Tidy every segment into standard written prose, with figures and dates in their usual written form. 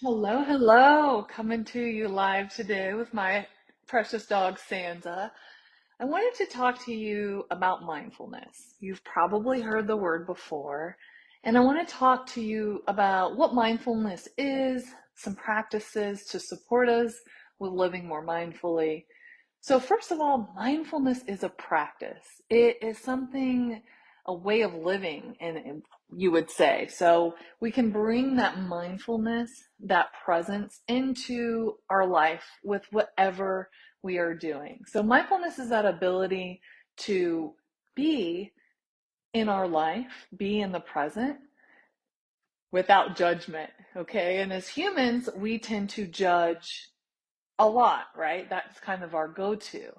Hello, hello. Coming to you live today with my precious dog Sansa. I wanted to talk to you about mindfulness. You've probably heard the word before, and I want to talk to you about what mindfulness is, some practices to support us with living more mindfully. So, first of all, mindfulness is a practice. It is something, a way of living, and you would say. So, we can bring that mindfulness, that presence into our life with whatever we are doing. So, mindfulness is that ability to be in our life, be in the present without judgment. Okay. And as humans, we tend to judge a lot, right? That's kind of our go-to.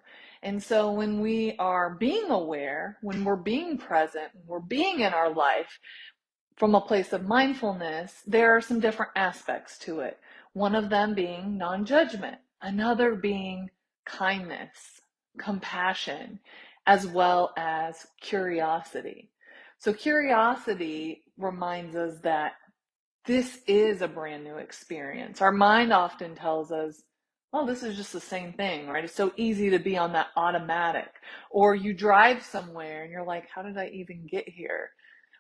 And so when we are being aware, when we're being present, we're being in our life from a place of mindfulness, there are some different aspects to it. One of them being non-judgment, another being kindness, compassion, as well as curiosity. So curiosity reminds us that this is a brand new experience. Our mind often tells us, oh, this is just the same thing, right? It's so easy to be on that automatic. Or you drive somewhere and you're like, how did I even get here?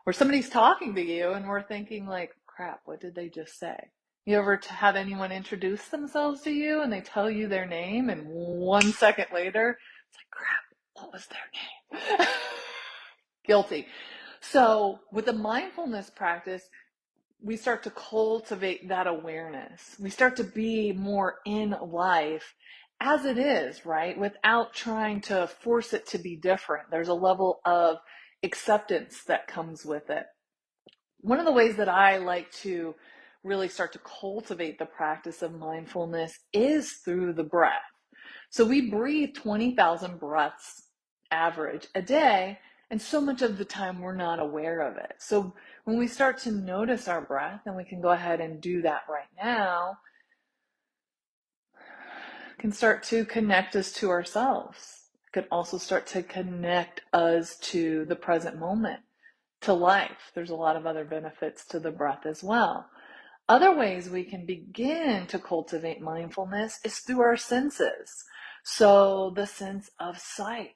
Or somebody's talking to you and we're thinking like, crap, what did they just say? You ever have anyone introduce themselves to you and they tell you their name and 1 second later, it's like, crap, what was their name? Guilty. So with the mindfulness practice, we start to cultivate that awareness. We start to be more in life as it is, right? Without trying to force it to be different. There's a level of acceptance that comes with it. One of the ways that I like to really start to cultivate the practice of mindfulness is through the breath. So we breathe 20,000 breaths average a day, and so much of the time we're not aware of it. So when we start to notice our breath, and we can go ahead and do that right now, can start to connect us to ourselves. It could also start to connect us to the present moment, to life. There's a lot of other benefits to the breath as well. Other ways we can begin to cultivate mindfulness is through our senses. So the sense of sight,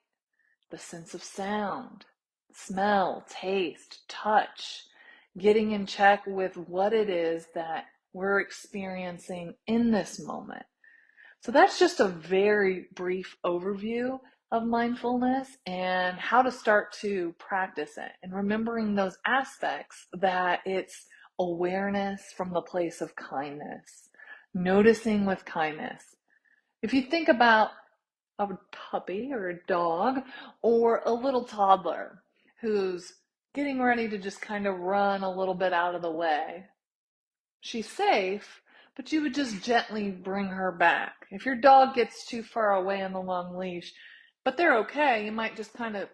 the sense of sound, smell, taste, touch, getting in check with what it is that we're experiencing in this moment. So that's just a very brief overview of mindfulness and how to start to practice it, and remembering those aspects that it's awareness from the place of kindness, noticing with kindness. If you think about a puppy or a dog or a little toddler who's getting ready to just kind of run a little bit out of the way, she's safe, but you would just gently bring her back. If your dog gets too far away on the long leash, but they're okay, you might just kind of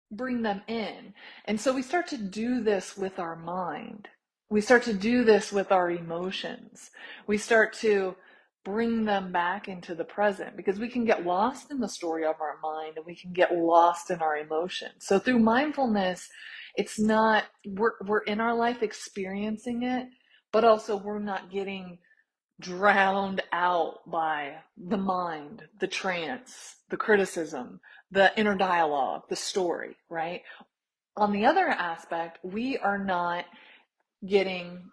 bring them in. And so we start to do this with our mind. We start to do this with our emotions. We start to bring them back into the present, because we can get lost in the story of our mind and we can get lost in our emotions. So through mindfulness, it's not, we're in our life experiencing it, but also we're not getting drowned out by the mind, the trance, the criticism, the inner dialogue, the story, right? On the other aspect, we are not getting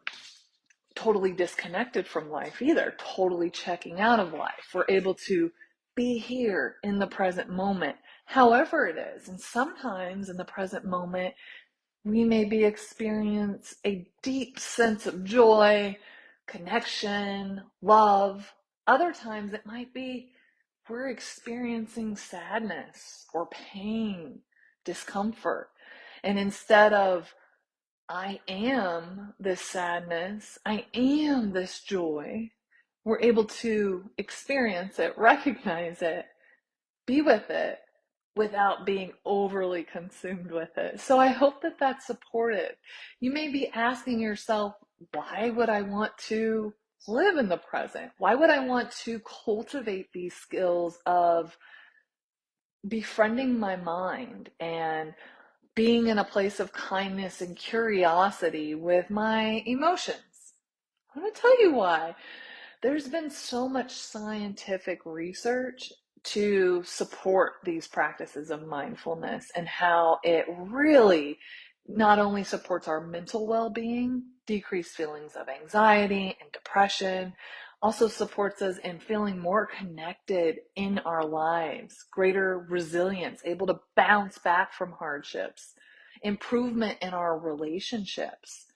totally disconnected from life either, totally checking out of life. We're able to be here in the present moment, however it is. And sometimes in the present moment, we maybe experience a deep sense of joy, connection, love. Other times it might be we're experiencing sadness or pain, discomfort. And instead of, I am this sadness, I am this joy, we're able to experience it, recognize it, be with it without being overly consumed with it. So I hope that that's supportive. You may be asking yourself, why would I want to live in the present? Why would I want to cultivate these skills of befriending my mind and being in a place of kindness and curiosity with my emotions? I'm going to tell you why. There's been so much scientific research to support these practices of mindfulness and how it really not only supports our mental well-being, decreased feelings of anxiety and depression, also supports us in feeling more connected in our lives, greater resilience, able to bounce back from hardships, improvement in our relationships,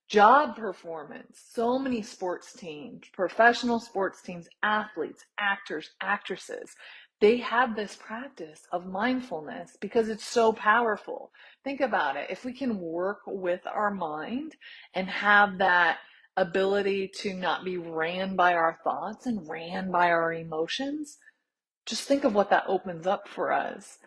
job performance. So many sports teams, professional sports teams, athletes, actors, actresses, they have this practice of mindfulness because it's so powerful. Think about it. If we can work with our mind and have that ability to not be ran by our thoughts and ran by our emotions, just think of what that opens up for us.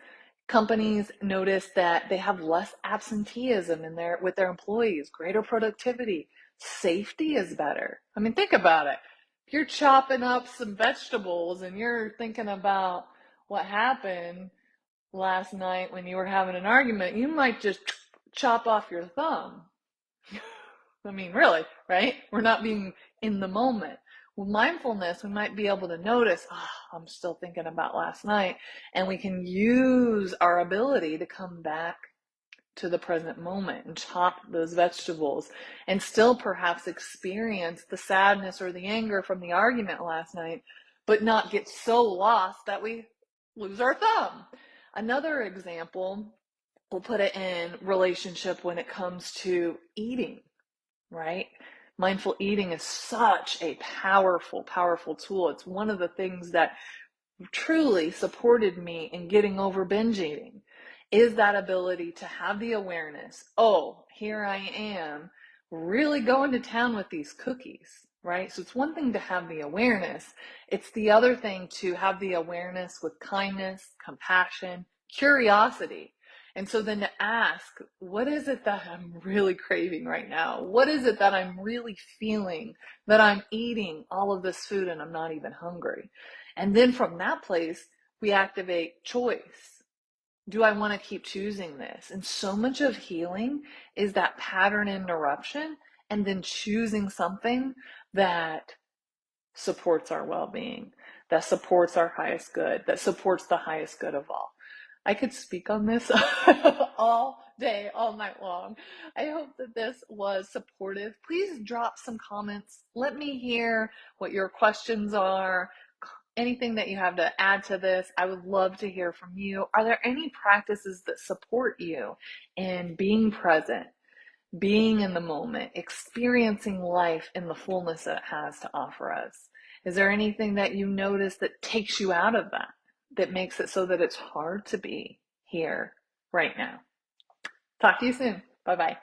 Companies notice that they have less absenteeism with their employees, greater productivity, safety is better. I mean, think about it. If you're chopping up some vegetables and you're thinking about what happened last night when you were having an argument, you might just chop off your thumb. I mean, really, right? We're not being in the moment. With mindfulness, we might be able to notice, I'm still thinking about last night, and we can use our ability to come back to the present moment and chop those vegetables and still perhaps experience the sadness or the anger from the argument last night, but not get so lost that we lose our thumb. Another example, we'll put it in relationship when it comes to eating, right? Mindful eating is such a powerful, powerful tool. It's one of the things that truly supported me in getting over binge eating is that ability to have the awareness. Oh, here I am really going to town with these cookies, right? So it's one thing to have the awareness. It's the other thing to have the awareness with kindness, compassion, curiosity. And so then to ask, what is it that I'm really craving right now? What is it that I'm really feeling that I'm eating all of this food and I'm not even hungry? And then from that place, we activate choice. Do I want to keep choosing this? And so much of healing is that pattern interruption and then choosing something that supports our well-being, that supports our highest good, that supports the highest good of all. I could speak on this all day, all night long. I hope that this was supportive. Please drop some comments. Let me hear what your questions are, anything that you have to add to this. I would love to hear from you. Are there any practices that support you in being present, being in the moment, experiencing life in the fullness that it has to offer us? Is there anything that you notice that takes you out of that, that makes it so that it's hard to be here right now? Talk to you soon. Bye-bye.